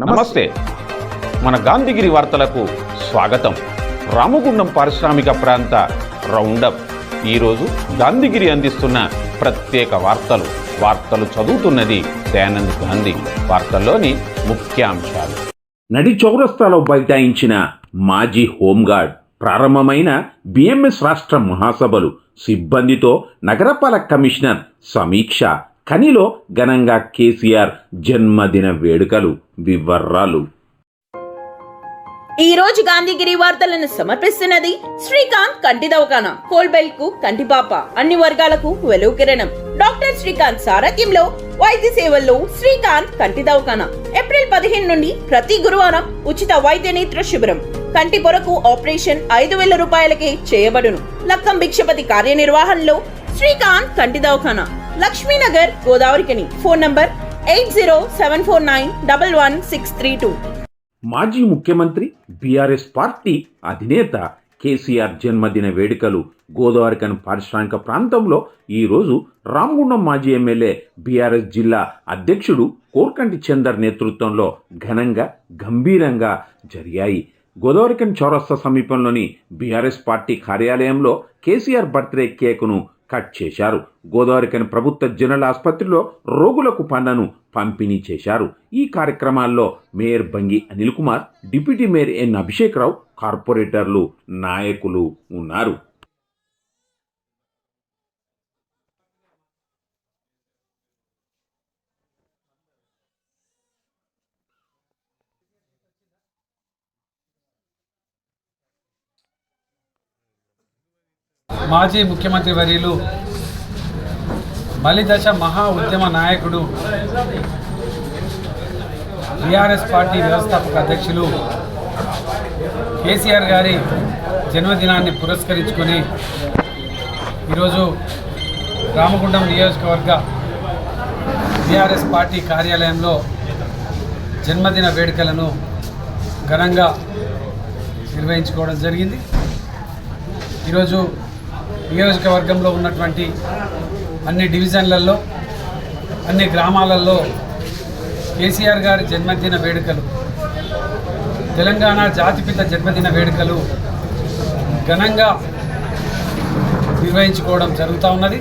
నమస్తే. మన గాంధీగిరి వార్తలకు స్వాగతం. రామగుండం పారిశ్రామిక ప్రాంత రౌండప్. ఈరోజు గాంధీగిరి అందిస్తున్న ప్రత్యేక వార్తలు చదువుతున్నది దయానంద్ గాంధీ. వార్తల్లోని ముఖ్యాంశాలు. నడి చౌరస్తాలో బైఠాయించిన మాజీ హోంగార్డ్. ప్రారంభమైన బిఎంఎస్ రాష్ట్ర మహాసభలు. సిబ్బందితో నగరపాలక కమిషనర్ సమీక్ష. కనిలో ఘనంగా కేసీఆర్ జన్మదిన వేడుకలు. వివరాలు. ఈ రోజు గాంధీగిరి వార్తలను సమర్పిస్తున్నది శ్రీకాంత్ కంటి దవాఖానా. కోల్బెల్ కు కంటిపాప. అన్ని వర్గాలకు వెలుగు కిరణం. డాక్టర్ శ్రీకాంత్ సారథ్యంలో వైద్య సేవల్లో శ్రీకాంత్ కంటి దవాఖానా. ఏప్రిల్ 15 నుండి ప్రతి గురువారం ఉచిత వైద్య నేత్ర శిబిరం. కంటి పొరకు ఆపరేషన్ 5,000 రూపాయలకే చేయబడును. లక్కం భిక్షపతి కార్యనిర్వహణలో శ్రీకాంత్ కంటి దవాఖానా. లక్ష్మీనగర్, గోదావరికని. Phone number 8074911632. మాజీ ముఖ్యమంత్రి బీఆర్ఎస్ పార్టీ అధినేత కేసీఆర్ జన్మదిన వేడుకలు. గోదావరికని పారిశ్రామిక ప్రాంతంలో ఈరోజు రామగుండం మాజీ ఎమ్మెల్యే బీఆర్ఎస్ జిల్లా అధ్యక్షుడు కోర్కంటి చందర్ నేతృత్వంలో ఘనంగా గంభీరంగా జరిగాయి. గోదావరికని చౌరస్తా సమీపంలోని బీఆర్ఎస్ పార్టీ కార్యాలయంలో కేసీఆర్ బర్త్డే కేకును కట్ చేశారు. గోదావరికని ప్రభుత్వ జనరల్ ఆసుపత్రిలో రోగులకు పండ్లను పంపిణీ చేశారు. ఈ కార్యక్రమాల్లో mayor Bangi Anil Kumar, deputy mayor N Abhishek Rao, కార్పొరేటర్లు, నాయకులు ఉన్నారు. మాజీ ముఖ్యమంత్రి వర్యులు, బలిదశ మహా ఉద్యమ నాయకుడు, బీఆర్ఎస్ పార్టీ వ్యవస్థాపక అధ్యక్షులు కేసీఆర్ గారి జన్మదినాన్ని పురస్కరించుకొని ఈరోజు రామగుండం నియోజకవర్గ బీఆర్ఎస్ పార్టీ కార్యాలయంలో జన్మదిన వేడుకలను ఘనంగా నిర్వహించుకోవడం జరిగింది. ఈరోజు నియోజకవర్గంలో ఉన్నటువంటి అన్ని డివిజన్లలో, అన్ని గ్రామాలలో కేసీఆర్ గారి జన్మదిన వేడుకలు, తెలంగాణ జాతిపిత జన్మదిన వేడుకలు ఘనంగా నిర్వహించుకోవడం జరుగుతూ ఉన్నది.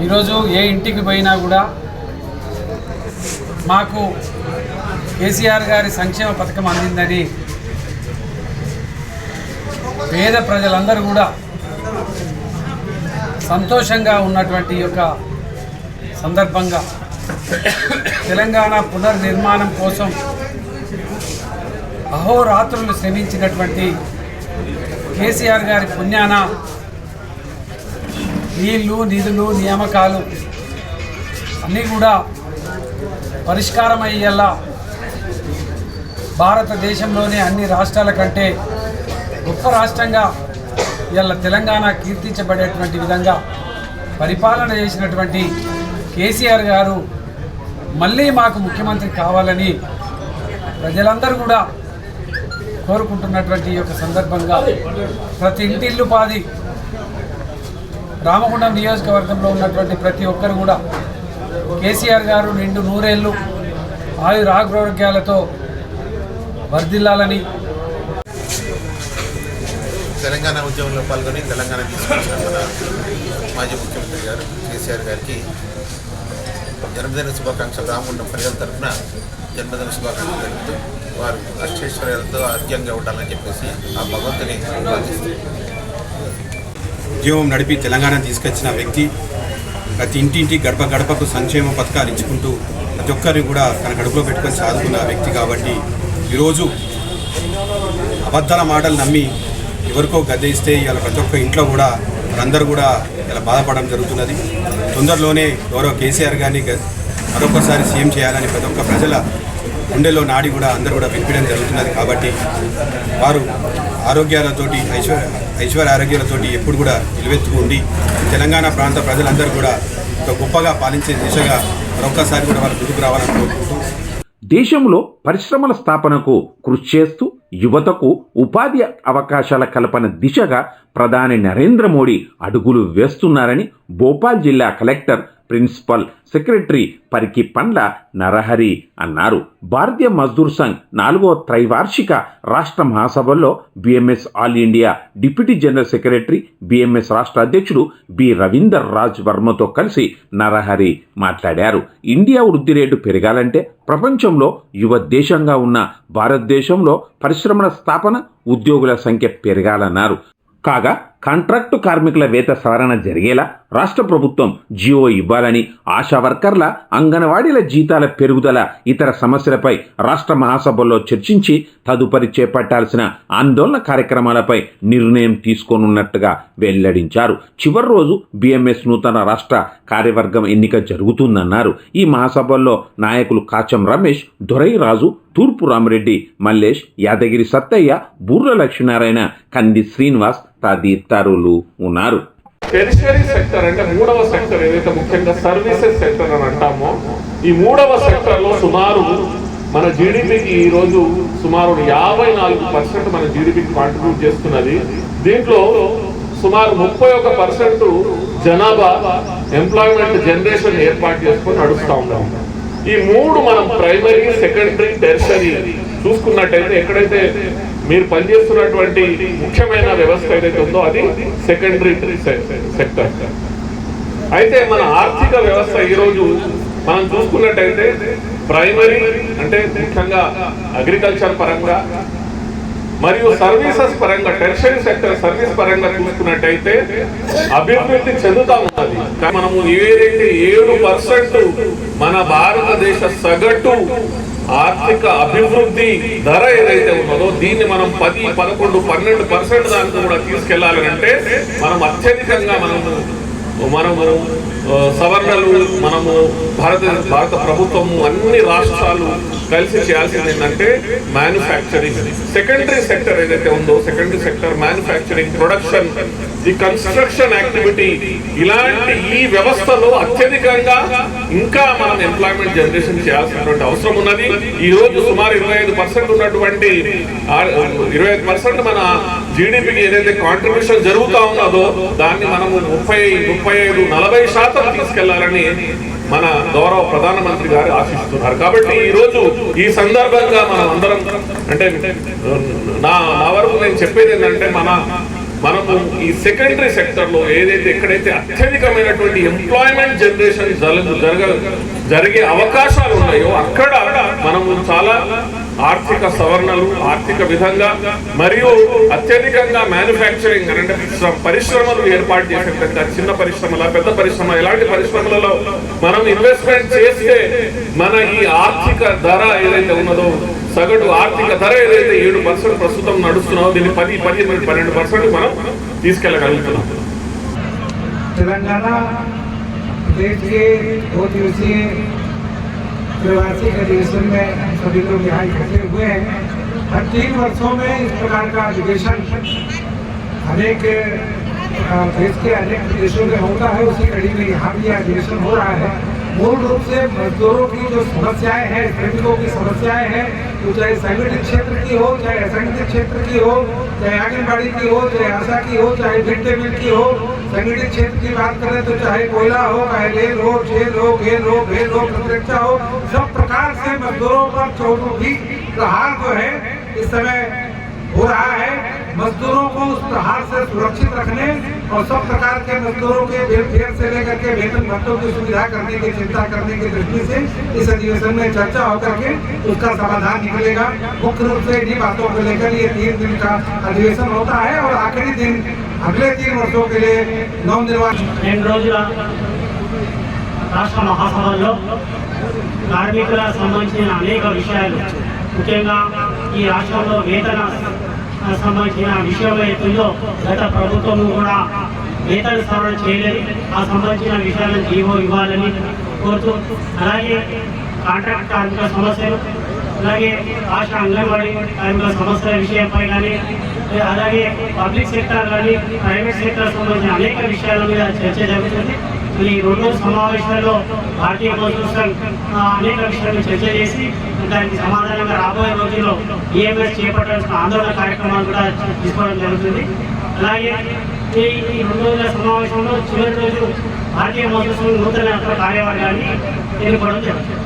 ఈరోజు ఏ ఇంటికి పోయినా కూడా మాకు కేసీఆర్ గారి సంక్షేమ పథకం అందిందని పేద ప్రజలందరూ కూడా సంతోషంగా ఉన్నటువంటి యొక్క సందర్భంగా తెలంగాణ పునర్నిర్మాణం కోసం అహోరాత్రులు శ్రమించినటువంటి కేసీఆర్ గారి పుణ్యాన నీళ్లు, నిధులు, నియామకాలు అన్నీ కూడా పరిష్కారమయ్యేలా భారతదేశంలోనే అన్ని రాష్ట్రాల కంటే గొప్ప రాష్ట్రంగా ఇలా తెలంగాణ కీర్తించబడేటువంటి విధంగా పరిపాలన చేసినటువంటి కేసీఆర్ గారు మళ్ళీ మాకు ముఖ్యమంత్రి కావాలని ప్రజలందరూ కూడా కోరుకుంటున్నటువంటి యొక్క సందర్భంగా ప్రతి ఇంటిల్లు పాది రామగుండం నియోజకవర్గంలో ఉన్నటువంటి ప్రతి ఒక్కరు కూడా కేసీఆర్ గారు నిండు నూరేళ్ళు ఆయురారోగ్యాలతో వర్ధిల్లాలని, తెలంగాణ ఉద్యమంలో పాల్గొని తెలంగాణ తీసుకొచ్చిన మన మాజీ ముఖ్యమంత్రి గారు కేసీఆర్ గారికి జన్మదిన శుభాకాంక్షలు రామగుండం ప్రజల తరఫున జన్మదిన శుభాకాంక్షలు తెలుపుతూ వారు అష్టైశ్వర్యాలతో ఆరోగ్యంగా ఉండాలని చెప్పేసి ఆ భగవంతుని ప్రార్థిస్తారు. ఉద్యమం నడిపి తెలంగాణ తీసుకొచ్చిన వ్యక్తి, ప్రతి ఇంటింటి గడప గడపకు సంక్షేమ పథకాలు ఇచ్చుకుంటూ ప్రతి ఒక్కరిని కూడా తన గడుపులో పెట్టుకొని సాదుకున్న వ్యక్తి కాబట్టి ఈరోజు అబద్ధాల మాటలు నమ్మి ఎవరికో గద్దె ఇస్తే ఇలా ప్రతి ఒక్క ఇంట్లో కూడా అందరూ కూడా ఇలా బాధపడడం జరుగుతున్నది. తొందరలోనే గౌరవ కేసీఆర్ గారిని మరొకసారి సీఎం చేయాలని ప్రతి ఒక్క ప్రజల గుండెలో నాడి కూడా అందరూ కూడా వినిపించడం జరుగుతున్నది. కాబట్టి వారు ఆరోగ్యాలతోటి ఐశ్వర్య ఆరోగ్యాలతోటి ఎప్పుడు కూడా నిలువెత్తుకు ఉండి తెలంగాణ ప్రాంత ప్రజలందరూ కూడా ఒక గొప్పగా పాలించే దిశగా మరొక్కసారి కూడా వారు ముందుకు రావాలని కోరుకుంటూ దేశంలో పరిశ్రమల స్థాపనకు కృషి చేస్తూ యువతకు ఉపాధి అవకాశాల కల్పన దిశగా ప్రధాని నరేంద్ర మోడీ అడుగులు వేస్తున్నారని భోపాల్ జిల్లా కలెక్టర్ ప్రిన్సిపల్ సెక్రటరీ పరికి పండ్ల నరహరి అన్నారు. భారతీయ మజ్దూర్ సంఘ్ 4వ త్రైవార్షిక రాష్ట్ర మహాసభల్లో BMS all India deputy general secretary BMS రాష్ట్ర అధ్యక్షుడు బి రవీందర్ రాజ్ వర్మతో కలిసి నరహరి మాట్లాడారు. ఇండియా వృద్ధి రేటు పెరగాలంటే ప్రపంచంలో యువ దేశంగా ఉన్న భారతదేశంలో పరిశ్రమల స్థాపన, ఉద్యోగుల సంఖ్య పెరగాలన్నారు. కాగా కాంట్రాక్టు కార్మికుల వేత సవరణ జరిగేలా రాష్ట్ర ప్రభుత్వం జియో ఇవ్వాలని, ఆశా వర్కర్ల, అంగన్వాడీల జీతాల పెరుగుదల, ఇతర సమస్యలపై రాష్ట్ర మహాసభల్లో చర్చించి తదుపరి చేపట్టాల్సిన ఆందోళన కార్యక్రమాలపై నిర్ణయం తీసుకోనున్నట్టుగా వెల్లడించారు. చివరి రోజు బిఎంఎస్ నూతన రాష్ట్ర కార్యవర్గం ఎన్నిక జరుగుతుందన్నారు. ఈ మహాసభల్లో నాయకులు కాచం రమేష్, దొరైరాజు, తూర్పు రామరెడ్డి, మల్లేష్, యాదగిరి సత్తయ్య, బూర్ల లక్ష్మీనారాయణ, కంది శ్రీనివాస్ తదితరులు ఉన్నారు. టెరిషరీ సెక్టర్ అంటే 3వ సెక్టర్ ఏదైతే ముఖ్యంగా సర్వీసెస్ సెక్టర్ అని అంటామో, ఈ 3వ సెక్టర్లో సుమారు మన జీడిపికి ఈరోజు సుమారు 54% మన జీడిపికి కాంట్రిబ్యూట్ చేస్తున్నది. దీంట్లో సుమారు 31% జనాభా ఎంప్లాయ్మెంట్ జనరేషన్ ఏర్పాటు చేసుకొని నడుస్తూ ఉన్నాం. ఈ 3 మనం ప్రైమరీ, సెకండరీ, టెరిషరీ చూసుకున్నట్టయితే ఎక్కడైతే మీరు పనిచేస్తున్నటువంటి ముఖ్యమైన వ్యవస్థ ఏదైతే ఉందో అది సెకండరీ సెక్టర్. అయితే మన ఆర్థిక వ్యవస్థ ఈరోజు మనం చూసుకున్నట్టయితే ప్రైమరీ అంటే ముఖ్యంగా అగ్రికల్చర్ పరంగా మరియు సర్వీసెస్ పరంగా, టెరిషరీ సెక్టర్ సర్వీస్ పరంగా చూసుకున్నట్టయితే అభివృద్ధి చెందుతా ఉన్నది. మనము ఏదైతే 7% మన భారతదేశ సగటు ఆర్థిక అభివృద్ధి ధర ఏదైతే ఉన్నదో దీన్ని మనం 10, 11, 12% దానికి కూడా తీసుకెళ్లాలంటే మనం అత్యధికంగా మనము సవరణలు భారత ప్రభుత్వము అన్ని రాష్ట్రాలు కలిసి చేయాల్సింది ఏంటంటే మ్యానుఫ్యాక్చరింగ్. సెకండరీ సెక్టర్ ఏదైతే ఉందో సెకండరీ సెక్టర్ మ్యానుఫ్యాక్చరింగ్, ప్రొడక్షన్, ఈ కన్స్ట్రక్షన్ యాక్టివిటీ, ఇలాంటి ఈ వ్యవస్థలో అత్యధికంగా ఇంకా మనం ఎంప్లాయ్మెంట్ జనరేషన్ చేయాల్సినటువంటి అవసరం ఉన్నది. ఈ రోజు సుమారు 25% ఉన్నటువంటి 25% మన జీడిపికి ఏదైతే కాంట్రిబ్యూషన్ జరుగుతా ఉన్నదో దాన్ని మనము 30, 35, 40% తీసుకెళ్లాలని మన గౌరవ ప్రధానమంత్రి గారు ఆశిస్తున్నారు. కాబట్టి ఈ రోజు ఈ సందర్భంగా మనం అందరం అంటే నా వరకు నేను చెప్పేది ఏంటంటే మనము ఈ సెకండరీ సెక్టర్ లో ఎక్కడైతే అత్యధికమైనటువంటి ఎంప్లాయ్మెంట్ జనరేషన్ జరిగే అవకాశాలు ఉన్నాయో అక్కడ మనము చాలా ఆర్థిక సవరణలు, ఆర్థిక విధంగా మరియు అత్యధికంగా మ్యానుఫ్యాక్చరింగ్ అంటే పరిశ్రమలు ఏర్పాటు చేసే విధంగా, చిన్న పరిశ్రమల, పెద్ద పరిశ్రమ, ఇలాంటి పరిశ్రమలలో మనం ఇన్వెస్ట్మెంట్ చేస్తే మన ఈ ఆర్థిక ధర ఏదైతే ఉన్నదో సగటు ఆర్థిక ధర ఏదైతే 7% ప్రస్తుతం నడుస్తున్నామో దీన్ని 10, 12% మనం తీసుకెళ్ళగలుగుతున్నాం. तेलंगाना देश के 2 दिवसीय प्रवासी अधिवेशन में सभी लोग यहाँ इकट्ठे हुए हैं. हर 3 वर्षों में इस प्रकार का अधिवेशन अनेक देश के अनेक प्रदेशों में होता है. उसी कड़ी में यहाँ भी अधिवेशन हो रहा है. मूल रूप से मजदूरों की जो समस्याएं हैं, श्रमिकों की समस्याएं हैं, तो चाहे संगठित क्षेत्र की हो, चाहे असंगठित क्षेत्र की हो, चाहे आंगनबाड़ी की हो, चाहे आशा की हो, चाहे मिड डे मील की हो. संगठित क्षेत्र की बात करें तो चाहे कोयला हो, चाहे रेल हो, जेल हो, खेल हो, भेल हो, प्रतिरक्षा हो, सब प्रकार से मजदूरों पर चौमुखी प्रहार जो है इस समय हो रहा है. मजदूरों को उस प्रहार से सुरक्षित रखने और सब प्रकार के मजदूरों के वेलफेयर से लेकर के वेतन भत्तों की सुविधा करने की चिंता करने की दृष्टि से इस अधिवेशन में चर्चा होकर के उसका समाधान निकलेगा. मुख्य रूप से इन्हीं बातों को लेकर ये 3 दिन का अधिवेशन होता है और आखिरी दिन अगले 3 वर्षों के लिए नवनिर्वाचित 2 రోజుల రాష్ట్ర మహాసభల్లో కార్మికుల సంబంధించిన అనేక విషయాలు, ముఖ్యంగా ఈ రాష్ట్రంలో వేతన సంబంధించిన విషయంలో ఎత్తుందో గత ప్రభుత్వం కూడా వేతన సవరణ చేయలేదు. ఆ సంబంధించిన విషయాలను జీవో ఇవ్వాలని కోరుతూ, అలాగే కాంట్రాక్ట్ కార్మికుల సమస్యలు, అలాగే ఆశా అంగన్వాడీ కార్మికుల సమస్యల విషయంపై కానీ, అలాగే పబ్లిక్ సెక్టర్ కానీ ప్రైవేట్ సెక్టర్ సంబంధించిన అనేక విషయాల మీద చర్చ జరుగుతుంది. ఈ 2 సమావేశాల్లో భారతీయ మజ్దూర్ సంఘ్ అనేక విషయాలను చర్చ చేసి దానికి సమాధానంగా రాబోయే రోజుల్లో ఈఎంఎస్ చేపట్టాల్సిన ఆందోళన కార్యక్రమాలు కూడా తీసుకోవడం జరుగుతుంది. అలాగే ఈ 2 రోజుల సమావేశంలో చివరి రోజు భారతీయ మోటార్స్ నూతన కార్యవర్గాన్ని ఎన్నుకోవడం జరుగుతుంది.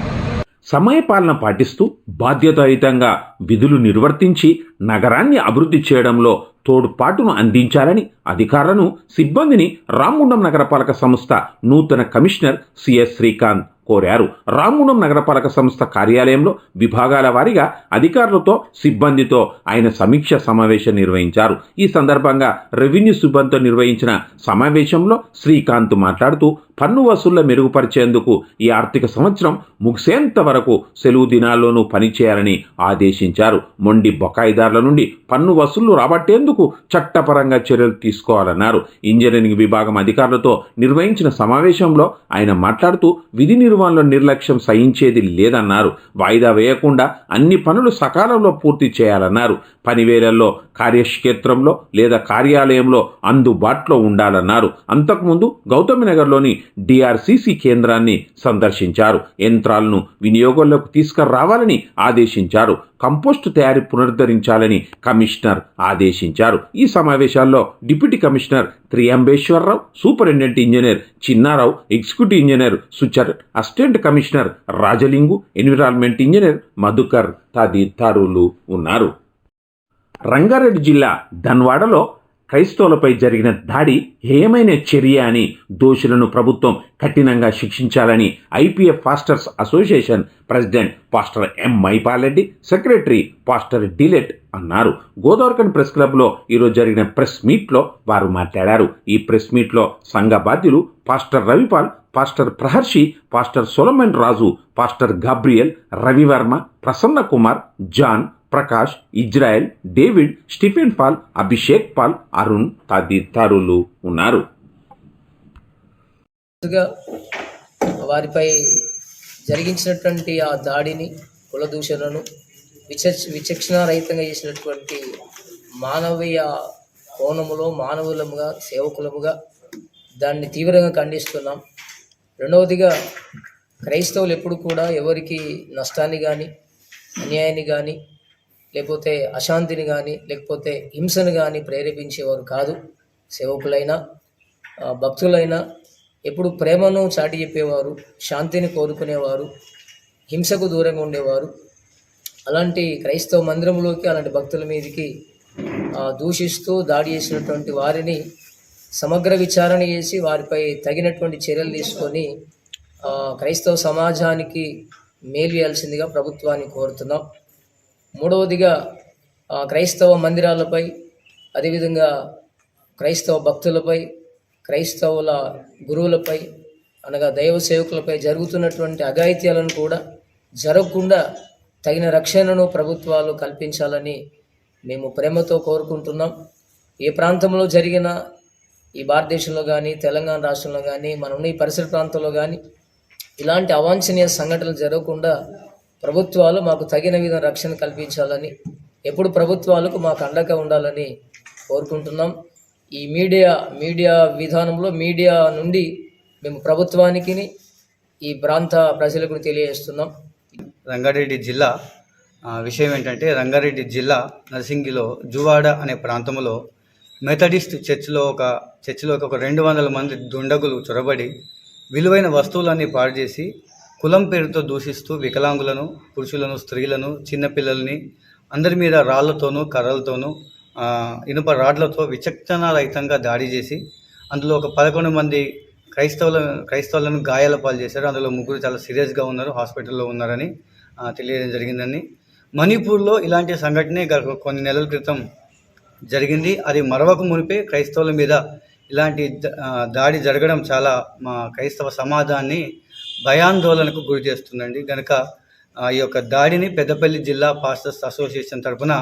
సమయపాలన పాటిస్తూ బాధ్యతాయుతంగా విధులు నిర్వర్తించి నగరాన్ని అభివృద్ధి చేయడంలో తోడ్పాటును అందించాలని అధికారులను, సిబ్బందిని రామగుండం నగరపాలక సంస్థ నూతన కమిషనర్ సిఎస్ శ్రీకాంత్ కోరారు. రామగుండం నగరపాలక సంస్థ కార్యాలయంలో విభాగాల వారీగా అధికారులతో, సిబ్బందితో ఆయన సమీక్ష సమావేశం నిర్వహించారు. ఈ సందర్భంగా రెవెన్యూ సిబ్బందితో నిర్వహించిన సమావేశంలో శ్రీకాంత్ మాట్లాడుతూ పన్ను వసూళ్ల మెరుగుపరిచేందుకు ఈ ఆర్థిక సంవత్సరం ముగిసేంత వరకు సెలవు దినాల్లోనూ పనిచేయాలని ఆదేశించారు. మొండి బకాయిదారుల నుండి పన్ను వసూళ్లు రాబట్టేందుకు చట్టపరంగా చర్యలు తీసుకోవాలన్నారు. ఇంజనీరింగ్ విభాగం అధికారులతో నిర్వహించిన సమావేశంలో ఆయన మాట్లాడుతూ విధి నిర్వహణలో నిర్లక్ష్యం సహించేది లేదన్నారు. వాయిదా వేయకుండా అన్ని పనులు సకాలంలో పూర్తి చేయాలన్నారు. పనివేళల్లో కార్యక్షేత్రంలో లేదా కార్యాలయంలో అందుబాటులో ఉండాలన్నారు. అంతకుముందు గౌతమినగర్లోని డిఆర్సిసి కేంద్రాన్ని సందర్శించారు. యంత్రాలను వినియోగంలోకి తీసుకురావాలని ఆదేశించారు. కంపోస్టు తయారీ పునరుద్ధరించాలని కమిషనర్ ఆదేశించారు. ఈ సమావేశాల్లో deputy commissioner Triyambeshwararao, superintendent engineer Chinnarao, executive engineer Suchar, assistant commissioner Rajalingu, environment engineer Madhukar తదితరులు ఉన్నారు. రంగారెడ్డి జిల్లా ధన్వాడలో క్రైస్తవులపై జరిగిన దాడి హేయమైన చర్య అని దోషులను ప్రభుత్వం కఠినంగా శిక్షించాలని IPF pastors association president pastor ఎం మైపాలరెడ్డి, సెక్రటరీ పాస్టర్ డిలెట్ అన్నారు. గోదావరిఖని ప్రెస్ క్లబ్లో ఈరోజు జరిగిన ప్రెస్ మీట్లో వారు మాట్లాడారు. ఈ ప్రెస్ మీట్లో సంఘ బాధ్యులు pastor Ravipal, pastor Praharshi, pastor Solomon Raju, pastor Gabriel, Ravivarma, Prasanna Kumar, John, Prakash, Israel, David, Stephen Paul, Abhishek Paul, Arun తదితరులు ఉన్నారు. వారిపై జరిగించినటువంటి ఆ దాడిని, కుల దూషణను విచక్షణారహితంగా చేసినటువంటి మానవీయ కోణములో మానవులముగా, సేవకులముగా దాన్ని తీవ్రంగా ఖండిస్తున్నాం. రెండవదిగా, క్రైస్తవులు ఎప్పుడు కూడా ఎవరికి నష్టాన్ని కానీ, అన్యాయాన్ని కానీ, లేకపోతే అశాంతిని కానీ, లేకపోతే హింసను కానీ ప్రేరేపించేవారు కాదు. సేవకులైనా భక్తులైనా ఎప్పుడు ప్రేమను చాటి చెప్పేవారు, శాంతిని కోరుకునేవారు, హింసకు దూరంగా ఉండేవారు. అలాంటి క్రైస్తవ మందిరంలోకి, అలాంటి భక్తుల మీదకి దూషిస్తూ దాడి చేసినటువంటి వారిని సమగ్ర విచారణ చేసి వారిపై తగినటువంటి చర్యలు తీసుకొని క్రైస్తవ సమాజానికి మేలు చేయాల్సిందిగా ప్రభుత్వాన్ని కోరుతున్నాం. మూడవదిగా, క్రైస్తవ మందిరాలపై, అదేవిధంగా క్రైస్తవ భక్తులపై, క్రైస్తవుల గురువులపై, అనగా దైవ సేవకులపై జరుగుతున్నటువంటి అఘాయిత్యాలను కూడా జరగకుండా తగిన రక్షణను ప్రభుత్వాలు కల్పించాలని మేము ప్రేమతో కోరుకుంటున్నాం. ఏ ప్రాంతంలో జరిగినా, ఈ భారతదేశంలో కానీ, తెలంగాణ రాష్ట్రంలో కానీ, మనం ఈ పరిసర ప్రాంతంలో కానీ ఇలాంటి అవాంఛనీయ సంఘటనలు జరగకుండా ప్రభుత్వాలు మాకు తగిన విధంగా రక్షణ కల్పించాలని, ఎప్పుడు ప్రభుత్వాలకు మాకు అండగా ఉండాలని కోరుకుంటున్నాం. ఈ మీడియా విధానంలో మీడియా నుండి మేము ప్రభుత్వానికి, ఈ ప్రాంత ప్రజలకు తెలియజేస్తున్నాం. రంగారెడ్డి జిల్లా విషయం ఏంటంటే, రంగారెడ్డి జిల్లా నర్సింగిలో జువాడ అనే ప్రాంతంలో మెథడిస్ట్ చర్చిలో ఒక 200 మంది దుండగులు చొరబడి విలువైన వస్తువులన్నీ పాడు చేసి కులం పేరుతో దూషిస్తూ వికలాంగులను, పురుషులను, స్త్రీలను, చిన్నపిల్లల్ని అందరి మీద రాళ్లతోనూ, కర్రలతోనూ, ఇనుప రాడ్లతో విచక్షణారహితంగా దాడి చేసి అందులో ఒక 11 మంది క్రైస్తవులను గాయాల పాలు చేశారు. అందులో 3 చాలా సీరియస్గా ఉన్నారు, హాస్పిటల్లో ఉన్నారని తెలియడం జరిగిందని. మణిపూర్లో ఇలాంటి సంఘటనే కొన్ని నెలల క్రితం జరిగింది. అది మరవక మునిపే క్రైస్తవుల మీద ఇలాంటి దాడి జరగడం చాలా మా క్రైస్తవ సమాజాన్ని భయాందోళనకు గురి చేస్తుందండి. కనుక ఈ యొక్క దాడిని పెద్దపల్లి జిల్లా పాస్టర్స్ అసోసియేషన్ తరఫున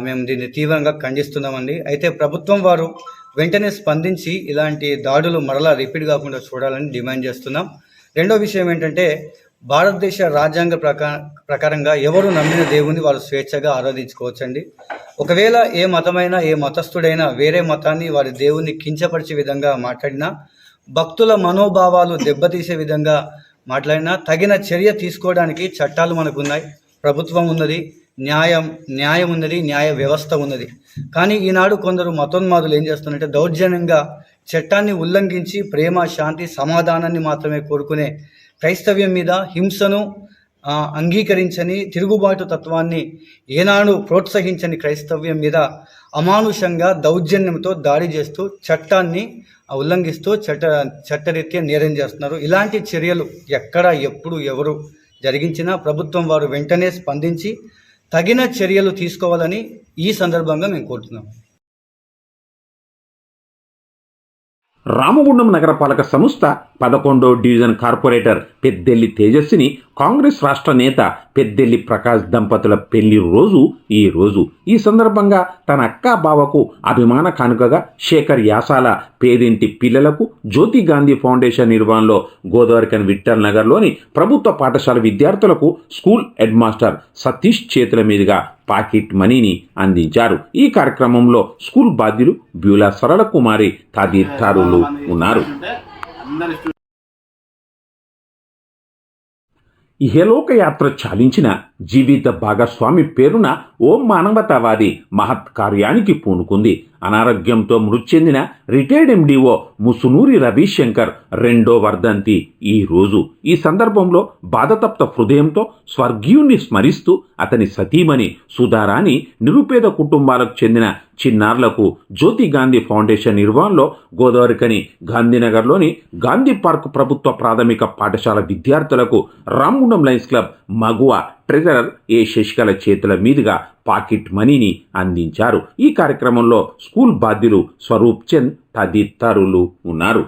మేము దీన్ని తీవ్రంగా ఖండిస్తున్నామండి. అయితే ప్రభుత్వం వారు వెంటనే స్పందించి ఇలాంటి దాడులు మరలా రిపీట్ కాకుండా చూడాలని డిమాండ్ చేస్తున్నాం. రెండో విషయం ఏంటంటే, భారతదేశ రాజ్యాంగ ప్రకారంగా ఎవరు నమ్మిన దేవుని వారు స్వేచ్ఛగా ఆరాధించుకోవచ్చండి. ఒకవేళ ఏ మతమైనా, ఏ మతస్థుడైనా వేరే మతాన్ని, వారి దేవుణ్ణి కించపరిచే విధంగా మాట్లాడినా, భక్తుల మనోభావాలు దెబ్బతీసే విధంగా మాట్లాడినా తగిన చర్య తీసుకోవడానికి చట్టాలు మనకున్నాయి, ప్రభుత్వం ఉన్నది. న్యాయం ఉన్నది, న్యాయ వ్యవస్థ ఉన్నది. కానీ ఈనాడు కొందరు మతోన్మాదులు ఏం చేస్తున్నారంటే దౌర్జన్యంగా చట్టాన్ని ఉల్లంఘించి ప్రేమ, శాంతి, సమాధానాన్ని మాత్రమే కోరుకునే క్రైస్తవ్యం మీద హింసను అంగీకరించని, తిరుగుబాటు తత్వాన్ని ఏనాడు ప్రోత్సహించని క్రైస్తవ్యం మీద అమానుషంగా దౌర్జన్యంతో దాడి చేస్తూ చట్టాన్ని ఉల్లంఘిస్తూ చట్టరీత్యా నేరం చేస్తున్నారు. ఇలాంటి చర్యలు ఎక్కడ, ఎప్పుడు, ఎవరు జరిగించినా ప్రభుత్వం వారు వెంటనే స్పందించి తగిన చర్యలు తీసుకోవాలని ఈ సందర్భంగా మేము కోరుతున్నాం. రామగుండం నగరపాలక సంస్థ 11వ డివిజన్ కార్పొరేటర్ పెద్దెల్లి తేజస్విని కాంగ్రెస్ రాష్ట్ర నేత పెద్దెల్లి ప్రకాష్ దంపతుల పెళ్లి రోజు ఈ రోజు. ఈ సందర్భంగా తన అక్క బావకు అభిమాన కానుకగా శేఖర్ యాసాల పేదింటి పిల్లలకు జ్యోతి గాంధీ ఫౌండేషన్ నిర్వహణలో గోదావరికన్ విఠల్ నగర్లోని ప్రభుత్వ పాఠశాల విద్యార్థులకు స్కూల్ హెడ్ మాస్టర్ సతీష్ చేతుల మీదుగా పాకెట్ మనీని అందించారు. ఈ కార్యక్రమంలో స్కూల్ బాధ్యులు బ్యూలా సరళ కుమారి తదితరులు ఉన్నారు. ఇహలోక యాత్ర చాలించిన జీవిత భాగస్వామి పేరున ఓ మానవతావాది మహత్ కార్యానికి పూనుకుంది. అనారోగ్యంతో మృతి చెందిన రిటైర్డ్ ఎండిఓ ముసునూరి రవిశంకర్ 2వ వర్ధంతి ఈ రోజు. ఈ సందర్భంలో బాధతప్త హృదయంతో స్వర్గీయుణ్ణి స్మరిస్తూ అతని సతీమణి సుధారాణి నిరుపేద కుటుంబాలకు చెందిన చిన్నారులకు జ్యోతి గాంధీ ఫౌండేషన్ నిర్వహణలో గోదావరికని గాంధీనగర్లోని గాంధీ పార్క్ ప్రభుత్వ ప్రాథమిక పాఠశాల విద్యార్థులకు రామగుండం లయన్స్ క్లబ్ మగువ ట్రెజరర్ ఏ శశికళ చేతుల మీదుగా పాకెట్ మనీని అందించారు. ఈ కార్యక్రమంలో స్కూల్ బాధ్యులు స్వరూప్ చంద్ తదితరులు ఉన్నారు.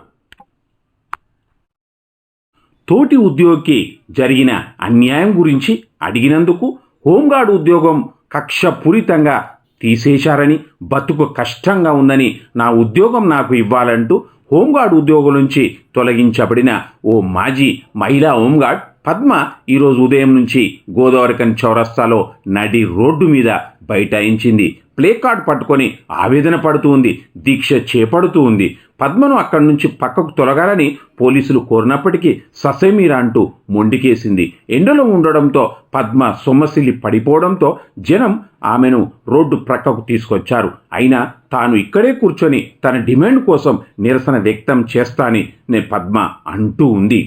తోటి ఉద్యోగికి జరిగిన అన్యాయం గురించి అడిగినందుకు హోంగార్డ్ ఉద్యోగం కక్షపూరితంగా తీసేశారని, బతుకు కష్టంగా ఉందని, నా ఉద్యోగం నాకు ఇవ్వాలంటూ హోంగార్డ్ ఉద్యోగం నుంచి తొలగించబడిన ఓ మాజీ మహిళా హోంగార్డ్ పద్మ ఈరోజు ఉదయం నుంచి గోదావరికన్ చౌరస్తాలో నడి రోడ్డు మీద బైఠాయించింది. ప్లే కార్డ్ పట్టుకొని ఆవేదన పడుతూ ఉంది, దీక్ష చేపడుతూ ఉంది. పద్మను అక్కడి నుంచి పక్కకు తొలగాలని పోలీసులు కోరినప్పటికీ ససేమీరా అంటూ మొండికేసింది. ఎండలో ఉండడంతో పద్మ సొమ్మసిల్లి పడిపోవడంతో జనం ఆమెను రోడ్డు ప్రక్కకు తీసుకొచ్చారు. అయినా తాను ఇక్కడే కూర్చొని తన డిమాండ్ కోసం నిరసన వ్యక్తం చేస్తానని పద్మ అంటూ ఉంది.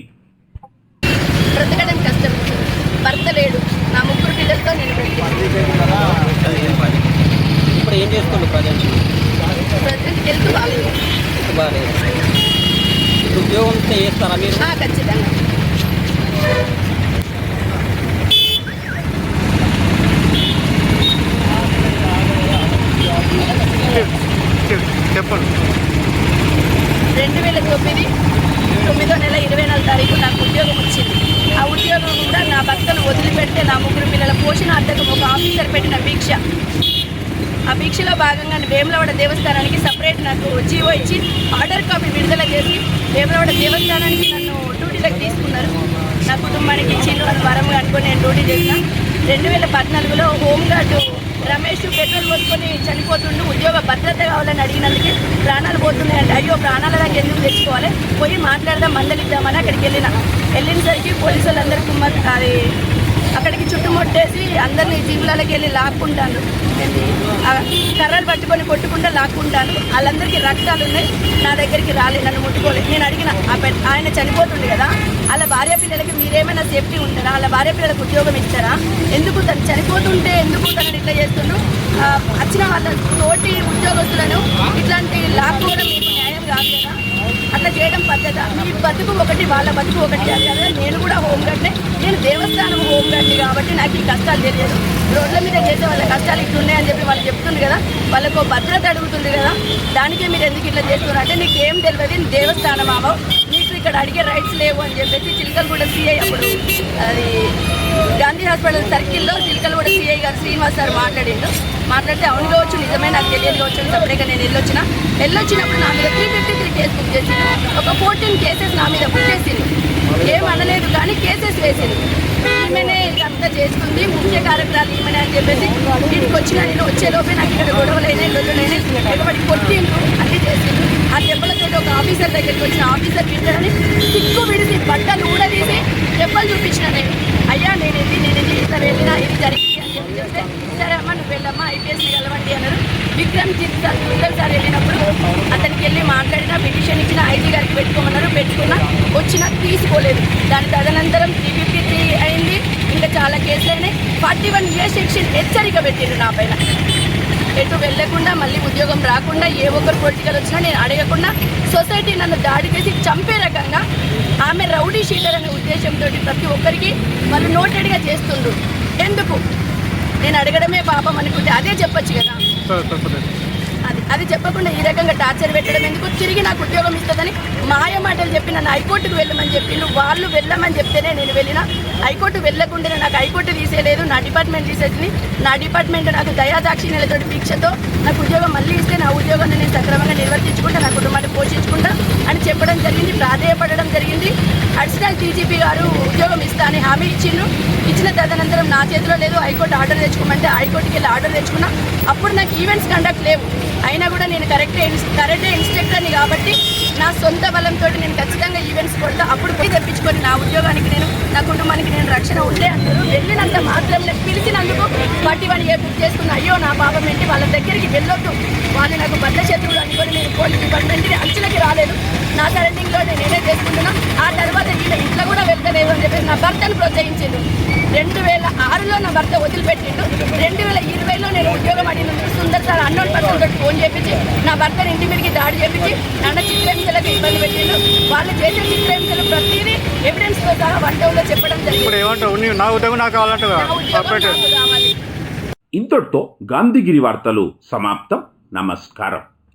బ్రతకడం కష్టం, భర్త లేడు, నా 3 పిల్లలతో నేను ఇప్పుడు ఏం చేస్తుండ్రు ప్రజెంట్ హెల్త్ బాగాలేదు. ఉద్యోగం చేస్తారా మీరు? ఖచ్చితంగా. చెప్పండి. 2009 9వ నెల 24వ తారీఖు నాకు ఉద్యోగం వచ్చింది. ఆ ఉద్యోగం కూడా నా భర్తను వదిలిపెడితే నా 3 పిల్లల పోషణార్థకం ఒక ఆఫీసర్ పెట్టిన భిక్ష. ఆ భిక్షలో భాగంగా వేములవాడ దేవస్థానానికి సపరేట్ నాకు జీవో ఇచ్చి ఆర్డర్ కాపీ విడుదల చేసి వేములవాడ దేవస్థానానికి నన్ను డ్యూటీలోకి తీసుకున్నారు. నా కుటుంబానికి ఇచ్చిండ్రు, అది వరంగా అనుకుని నేను డ్యూటీ చేసిన. 2014లో హోంగార్డు రమేష్ పెట్రోల్ పోసుకొని చనిపోతుండు, ఉద్యోగ భద్రత కావాలని అడిగినందుకే ప్రాణాలు పోతున్నాయంటే అయ్యో ప్రాణాల దాకా ఎందుకు తెచ్చుకోవాలి, పోయి మాట్లాడదాం మందలిద్దామని అక్కడికి వెళ్ళినసరికి పోలీసు వాళ్ళందరికీ అది అక్కడికి చుట్టుముట్టేసి అందరినీ జీవులకి వెళ్ళి లాక్కుంటాను. కర్రలు పట్టుకొని కొట్టుకుంటూ లాక్కుంటాను. వాళ్ళందరికీ రక్తాలు ఉన్నాయి, నా దగ్గరికి రాలేదు, నన్ను ముట్టుకోలేదు. నేను అడిగిన ఆయన చనిపోతుంది కదా, వాళ్ళ భార్య పిల్లలకి మీరేమైనా సేఫ్టీ ఉంటారా, వాళ్ళ భార్య పిల్లలకు ఉద్యోగం ఇచ్చారా, ఎందుకు తను చనిపోతుంటే ఎందుకు తనని ఇట్లా చేస్తుండ్రు, వచ్చిన వాళ్ళ తోటి ఉద్యోగస్తులను ఇట్లాంటి లాక్కోవడం మీకు న్యాయం కాదు కదా, అట్లా చేయడం పద్ధత, మీ బతుకు ఒకటి వాళ్ళ బతుకు ఒకటి. అదే నేను కూడా హోంగార్డ్నే, నేను దేవస్థానం హోంగార్డ్ని కాబట్టి నాకు ఈ కష్టాలు తెలియదు. రోడ్ల మీద చేసే వాళ్ళ కష్టాలు ఇట్లున్నాయని చెప్పి వాళ్ళు చెప్తుంది కదా, వాళ్ళకు భద్రత అడుగుతుంది కదా, దానికే మీరు ఎందుకు ఇట్లా చేస్తున్నారు అంటే నీకు ఏం తెలియదు, దేవస్థానం ఆవవు, నీకు ఇక్కడ అడిగే రైట్స్ లేవు అని చెప్పేసి చిలకలగూడ సిఐ అప్పుడు అది గాంధీ హాస్పిటల్ సర్కిల్లో చిలకలగూడ సిఐ గారు శ్రీనివాస్ సార్ మాట్లాడితే అవును కావచ్చు, నిజమే నాకు తెలియదు కావచ్చు అని సపరేట్గా నేను వెళ్ళొచ్చినప్పుడు నా మీద 353 కేసు బుక్ చేసింది. ఒక 14 కేసెస్ నా మీద బుక్ చేసింది. ఏమనలేదు కానీ కేసెస్ వేసింది. ఈమెనే ఇదంతా చేస్తుంది, ముఖ్య కార్యక్రమాలు ఈమెనే అని చెప్పేసి ఇంటికి వచ్చిన నేను వచ్చేలోపే నాకు ఇక్కడ గొడవలైనాయి, లొల్లులైనాయి, ఎగబడి కొట్టిండ్రు, అన్నీ చేసిండ్రు. ఆ దెబ్బలతో ఒక ఆఫీసర్ దగ్గరికి వచ్చిన ఆఫీసర్ బిడ్డని సిక్కు విడిసి బట్టలు ఊడదీసి దెబ్బలు చూపించిన నేను. అయ్యా నేను ఇట్లా వెళ్ళినా ఇది జరిగింది అని చెప్తే రంజిత్ సార్ సుందర్ సార్ వెళ్ళినప్పుడు అతనికి వెళ్ళి మాట్లాడిన పిటిషన్ ఇచ్చిన ఐజీ గారికి పెట్టుకోమన్నారు, పెట్టుకున్నా వచ్చినా తీసుకోలేదు. దాని తదనంతరం 353 అయింది, ఇంకా చాలా కేసులు అయినాయి. 41A సెక్షన్ హెచ్చరిక పెట్టిండు నా పైన. ఎటు వెళ్లకుండా మళ్ళీ ఉద్యోగం రాకుండా ఏ ఒక్కరు పొలిటికల్ వచ్చినా నేను అడగకుండా సొసైటీ నన్ను దాడి చేసి చంపే రకంగా ఆమె రౌడీ షీటర్ అనే ఉద్దేశంతో ప్రతి ఒక్కరికి వాళ్ళు నోటెడ్గా చేస్తుండ్రు. ఎందుకు నేను అడగడమే పాపం అనుకుంటే అదే చెప్పొచ్చు కదా, అది చెప్పకుండా ఈ రకంగా టార్చర్ పెట్టడం ఎందుకు? తిరిగి నాకు ఉద్యోగం ఇస్తుందని మాయ మాటలు చెప్పి నన్ను హైకోర్టుకు వెళ్ళమని చెప్పిండు. వాళ్ళు వెళ్ళమని చెప్తేనే నేను వెళ్ళిన. హైకోర్టు వెళ్ళకుండానే నాకు హైకోర్టు తీసేయలేదు, నా డిపార్ట్మెంట్ తీసేసింది. నా డిపార్ట్మెంట్ నాకు దయాదాక్షిణ్యాలతో దీక్షతో నాకు ఉద్యోగం మళ్ళీ ఇస్తే నా ఉద్యోగాన్ని నేను సక్రమంగా నిర్వర్తించుకుంటా, నా కుటుంబాన్ని పోషించుకుంటా అని చెప్పడం జరిగింది, ప్రాధేయపడడం జరిగింది. అడిషనల్ డీజీపీ గారు ఉద్యోగం ఇస్తా అని హామీ ఇచ్చిండ్రు. ఇచ్చిన తదనంతరం నా చేతిలో లేదు, హైకోర్టు ఆర్డర్ తెచ్చుకోమంటే హైకోర్టుకి వెళ్ళి ఆర్డర్ తెచ్చుకున్నా. అప్పుడు నాకు ఈవెంట్స్ కండక్ట్ లేవు, అయినా కూడా నేను కరెక్టే ఇన్స్ట్రక్టర్ని కాబట్టి నా సొంత బలంతో నేను ఖచ్చితంగా ఈవెంట్స్ కొడతా. అప్పుడు పోయి తెప్పించుకొని నా ఉద్యోగానికి నేను, నా కుటుంబానికి నేను రక్షణ ఉండే అంటారు. వెళ్ళినంత మాత్రం పిలిచినందుకు 41A బుక్ చేసుకున్న. అయ్యో నా పాపం ఏంటి, వాళ్ళ దగ్గరికి వెళ్ళొద్దు, వాళ్ళు నాకు బద్ద శత్రువులు అనుకొని నేను పోలీస్ డిపార్ట్మెంట్కి అంచులకి రాలేదు. నా సరౌండింగ్లో నేనే చేసుకుంటున్నా. ఆ తర్వాత వీళ్ళ ఇంట్లో కూడా వెళ్తలేదు అని చెప్పేసి నా భర్తను ప్రోత్సహించిండు. 2006లో నా భర్త వదిలిపెట్టిండు. 2020లో నేను ఉద్యోగం అడిగినందుకు సుందర్ సార్ అన్నోన్ పర్సన్ తోటి ఫోన్ చేపించి నా భర్తను ఇంటి మీదకి దాడి చేపించి నన్ను చిత్రహింసలకు ఇబ్బంది పెట్టిండు. వాళ్ళు చేసే చిత్రహింసలు ప్రతిదీ ఎవిడెన్స్తో సహా వంటలో చెప్పడం జరిగింది. నా ఉద్యోగం నాకు కావాలి. ఇంతటితో గాంధీగిరి వార్తలు సమాప్తం. నమస్కారం.